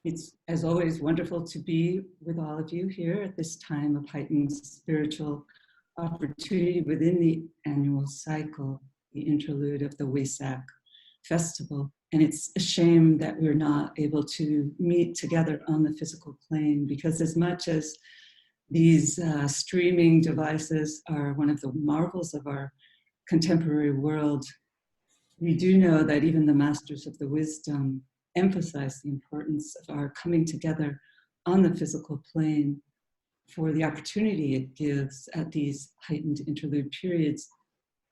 It's, as always, wonderful to be with all of you here at this time of heightened spiritual opportunity within the annual cycle, the interlude of the Wesak festival. And it's a shame that we're not able to meet together on the physical plane, because as much as these streaming devices are one of the marvels of our contemporary world, we do know that even the masters of the wisdom emphasize the importance of our coming together on the physical plane for the opportunity it gives at these heightened interlude periods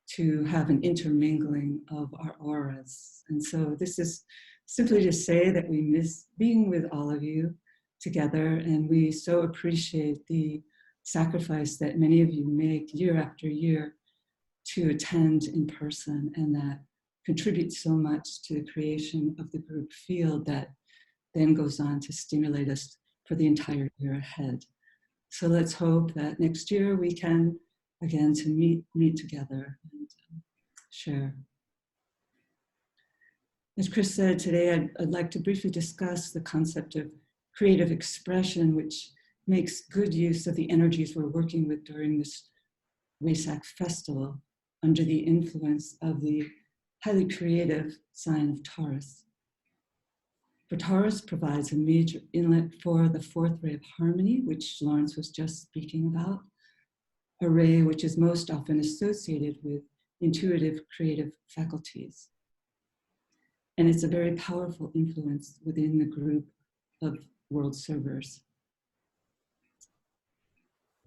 to have an intermingling of our auras. And so this is simply to say that we miss being with all of you together, and we so appreciate the sacrifice that many of you make year after year to attend in person, and that contributes so much to the creation of the group field that then goes on to stimulate us for the entire year ahead. So let's hope that next year we can again to meet together and share. As Chris said, today I'd like to briefly discuss the concept of creative expression, which makes good use of the energies we're working with during this Wesak festival under the influence of the highly creative sign of Taurus. For Taurus provides a major inlet for the fourth ray of harmony, which Lawrence was just speaking about, a ray which is most often associated with intuitive creative faculties. And it's a very powerful influence within the group of world servers.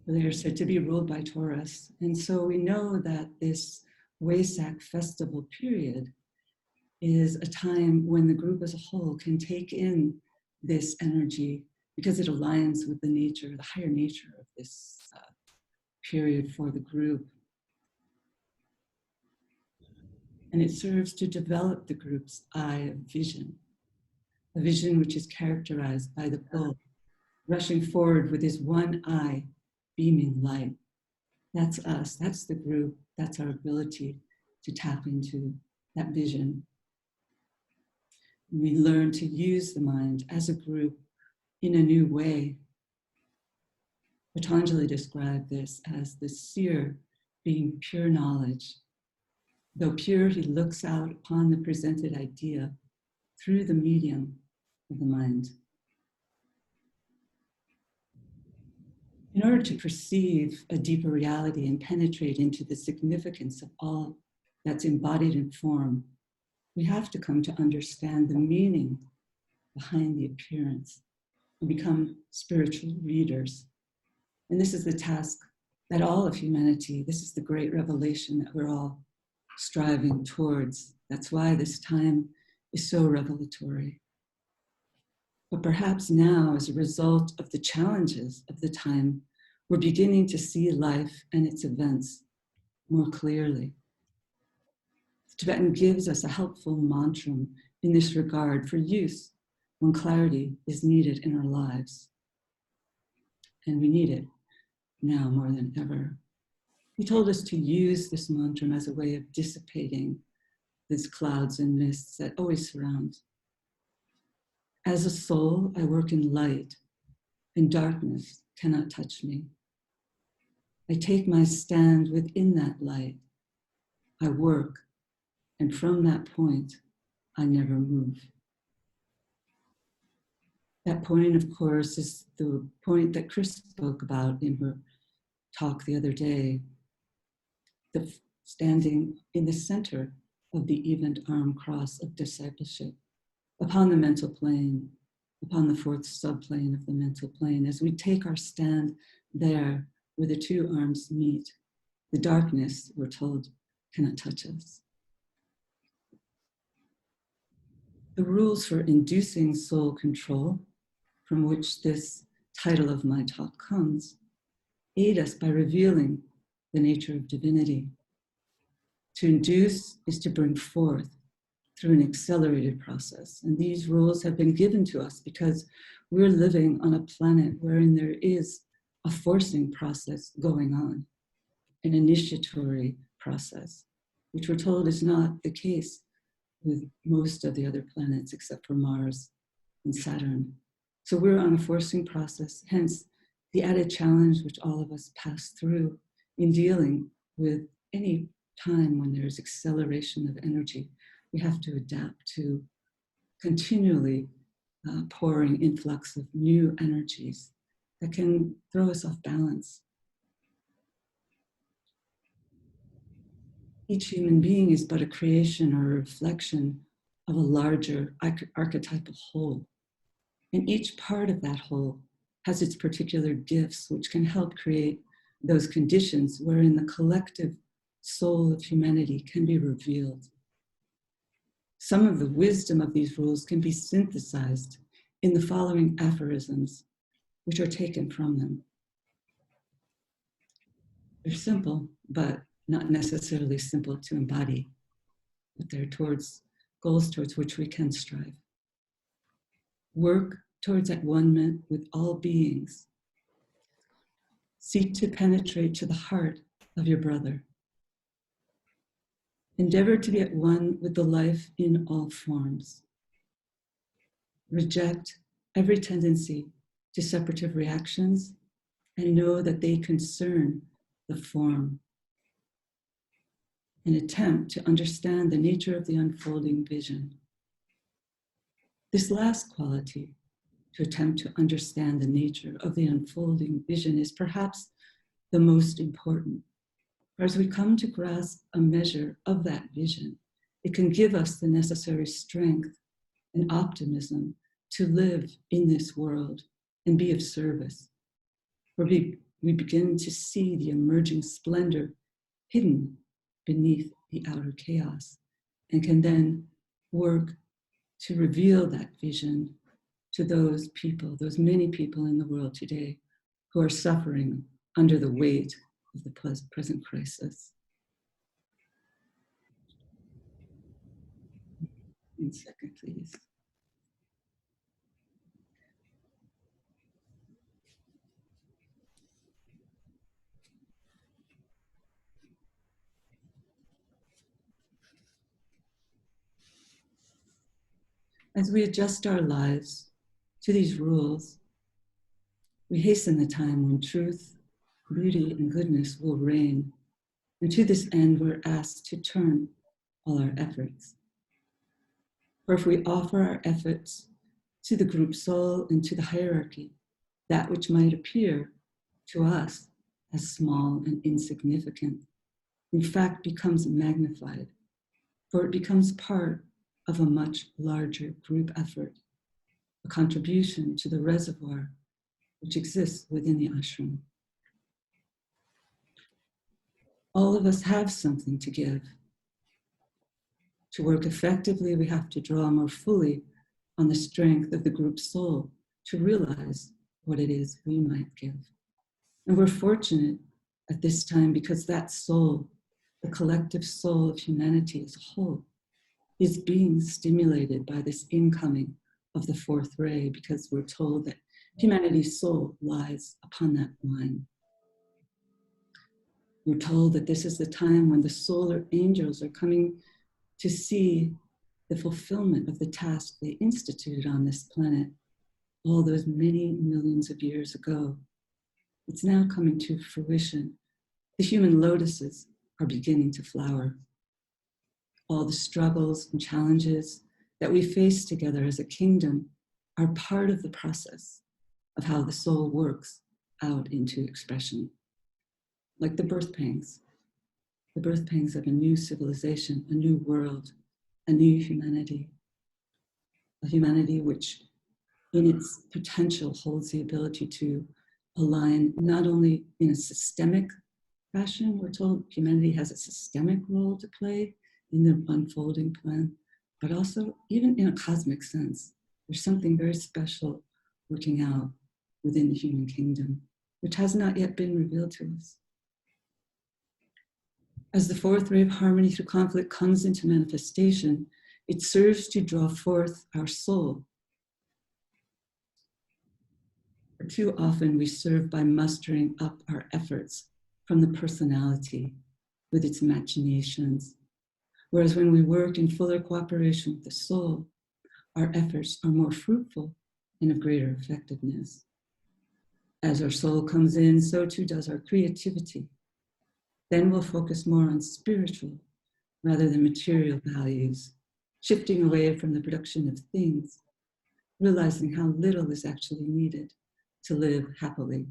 They are said to be ruled by Taurus. And so we know that this Wesak festival period is a time when the group as a whole can take in this energy because it aligns with the nature, the higher nature of this period for the group. And it serves to develop the group's eye of vision, a vision which is characterized by the bull rushing forward with his one eye beaming light. That's us, that's the group, that's our ability to tap into that vision. We learn to use the mind as a group in a new way. Patanjali described this as the seer being pure knowledge. Though pure, he looks out upon the presented idea through the medium of the mind. In order to perceive a deeper reality and penetrate into the significance of all that's embodied in form, we have to come to understand the meaning behind the appearance and become spiritual readers. And this is the task that all of humanity, this is the great revelation that we're all striving towards. That's why this time is so revelatory. But perhaps now, as a result of the challenges of the time, we're beginning to see life and its events more clearly. Tibetan gives us a helpful mantra in this regard for use when clarity is needed in our lives. And we need it now more than ever. He told us to use this mantra as a way of dissipating these clouds and mists that always surround. As a soul, I work in light, and darkness cannot touch me. I take my stand within that light. I work, and from that point, I never move. That point, of course, is the point that Chris spoke about in her talk the other day, the standing in the center of the event arm cross of discipleship, upon the mental plane, upon the fourth subplane of the mental plane. As we take our stand there where the two arms meet, the darkness, we're told, cannot touch us. The rules for inducing soul control, from which this title of my talk comes, aid us by revealing the nature of divinity. To induce is to bring forth through an accelerated process. And these rules have been given to us because we're living on a planet wherein there is a forcing process going on, an initiatory process, which we're told is not the case with most of the other planets except for Mars and Saturn. So we're on a forcing process, hence the added challenge which all of us pass through in dealing with any time when there's acceleration of energy. We have to adapt to continually pouring influx of new energies that can throw us off balance. Each human being is but a creation or a reflection of a larger archetypal whole. And each part of that whole has its particular gifts, which can help create those conditions wherein the collective soul of humanity can be revealed. Some of the wisdom of these rules can be synthesized in the following aphorisms, which are taken from them. They're simple, but not necessarily simple to embody, but they're towards goals towards which we can strive. Work towards at one-ment with all beings. Seek to penetrate to the heart of your brother. Endeavor to be at one with the life in all forms. Reject every tendency to separative reactions and know that they concern the form. And attempt to understand the nature of the unfolding vision. This last quality, to attempt to understand the nature of the unfolding vision, is perhaps the most important. For as we come to grasp a measure of that vision, it can give us the necessary strength and optimism to live in this world and be of service. For we begin to see the emerging splendor hidden beneath the outer chaos, and can then work to reveal that vision to those people, those many people in the world today who are suffering under the weight of the present crisis. 1 second, please. As we adjust our lives to these rules, we hasten the time when truth, beauty, and goodness will reign. And to this end, we're asked to turn all our efforts. For if we offer our efforts to the group soul and to the hierarchy, that which might appear to us as small and insignificant, in fact becomes magnified, for it becomes part of a much larger group effort, a contribution to the reservoir which exists within the ashram. All of us have something to give. To work effectively, we have to draw more fully on the strength of the group soul to realize what it is we might give. And we're fortunate at this time because that soul, the collective soul of humanity as a whole, is being stimulated by this incoming of the fourth ray, because we're told that humanity's soul lies upon that line. We're told that this is the time when the solar angels are coming to see the fulfillment of the task they instituted on this planet all those many millions of years ago. It's now coming to fruition. The human lotuses are beginning to flower. All the struggles and challenges that we face together as a kingdom are part of the process of how the soul works out into expression. Like the birth pangs of a new civilization, a new world, a new humanity, a humanity which in its potential holds the ability to align not only in a systemic fashion. We're told humanity has a systemic role to play in the unfolding plan, but also even in a cosmic sense. There's something very special working out within the human kingdom, which has not yet been revealed to us. As the fourth ray of harmony through conflict comes into manifestation, it serves to draw forth our soul. For too often we serve by mustering up our efforts from the personality with its machinations. Whereas when we work in fuller cooperation with the soul, our efforts are more fruitful and of greater effectiveness. As our soul comes in, so too does our creativity. Then we'll focus more on spiritual rather than material values, shifting away from the production of things, realizing how little is actually needed to live happily.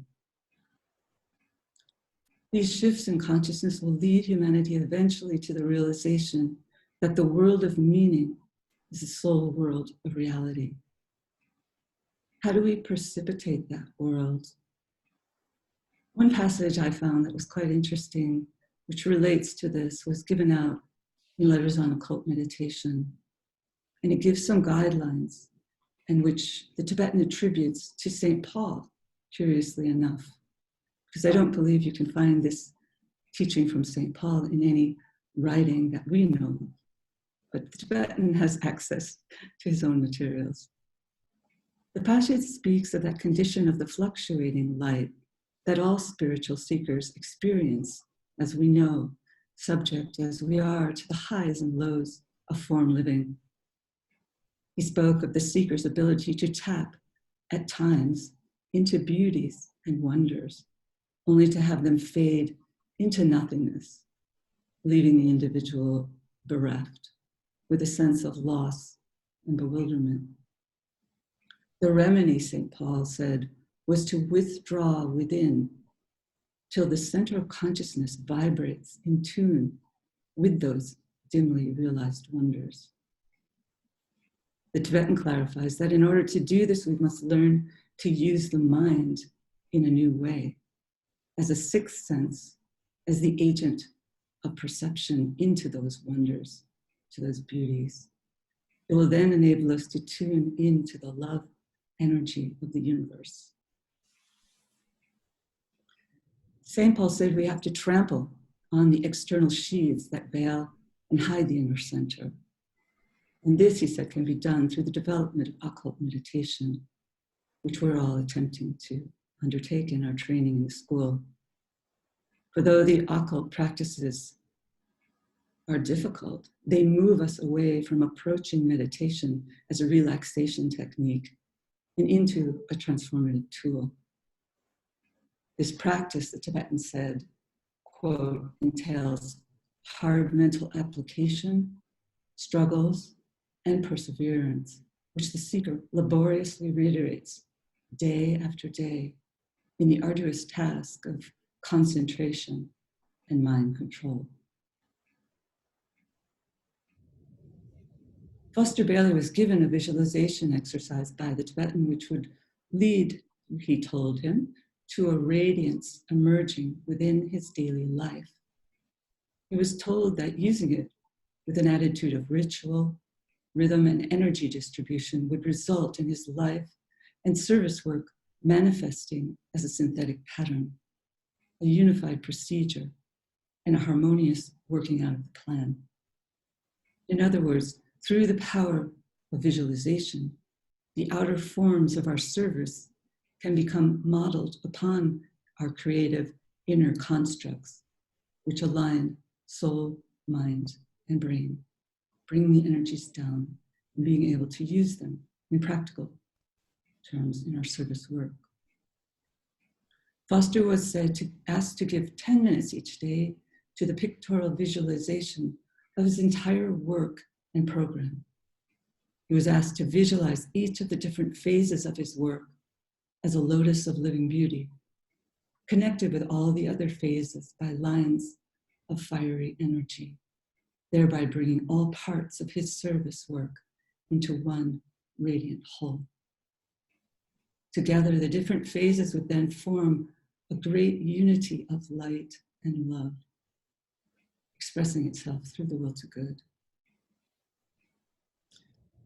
These shifts in consciousness will lead humanity eventually to the realization that the world of meaning is the sole world of reality. How do we precipitate that world? One passage I found that was quite interesting, which relates to this, was given out in Letters on Occult Meditation. And it gives some guidelines, and which the Tibetan attributes to St. Paul, curiously enough, because I don't believe you can find this teaching from St. Paul in any writing that we know of. But the Tibetan has access to his own materials. The passage speaks of that condition of the fluctuating light that all spiritual seekers experience, as we know, subject as we are to the highs and lows of form living. He spoke of the seeker's ability to tap, at times, into beauties and wonders, only to have them fade into nothingness, leaving the individual bereft with a sense of loss and bewilderment. The remedy, St. Paul said, was to withdraw within till the center of consciousness vibrates in tune with those dimly realized wonders. The Tibetan clarifies that in order to do this, we must learn to use the mind in a new way, as a sixth sense, as the agent of perception into those wonders, to those beauties. It will then enable us to tune into the love energy of the universe. St. Paul said we have to trample on the external sheaths that veil and hide the inner center. And this, he said, can be done through the development of occult meditation, which we're all attempting to undertake in our training in the school. For though the occult practices are difficult, they move us away from approaching meditation as a relaxation technique and into a transformative tool. This practice, the Tibetan said, quote, entails hard mental application, struggles, and perseverance, which the seeker laboriously reiterates day after day in the arduous task of concentration and mind control. Foster Bailey was given a visualization exercise by the Tibetan, which would lead, he told him, to a radiance emerging within his daily life. He was told that using it with an attitude of ritual, rhythm, and energy distribution would result in his life and service work manifesting as a synthetic pattern, a unified procedure, and a harmonious working out of the plan. In other words, through the power of visualization, the outer forms of our service can become modeled upon our creative inner constructs, which align soul, mind, and brain, bring the energies down and being able to use them in practical terms in our service work. Foster was asked to give 10 minutes each day to the pictorial visualization of his entire work and program. He was asked to visualize each of the different phases of his work as a lotus of living beauty, connected with all the other phases by lines of fiery energy, thereby bringing all parts of his service work into one radiant whole. Together, the different phases would then form a great unity of light and love, expressing itself through the will to good.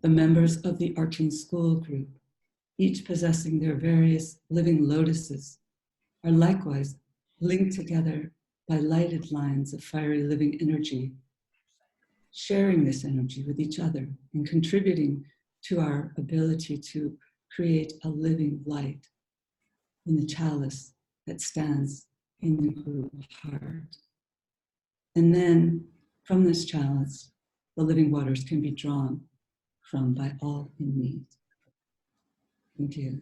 The members of the Arcane School group, each possessing their various living lotuses, are likewise linked together by lighted lines of fiery living energy, sharing this energy with each other and contributing to our ability to create a living light in the chalice that stands in the group heart. And then from this chalice, the living waters can be drawn from by all in need. Thank you.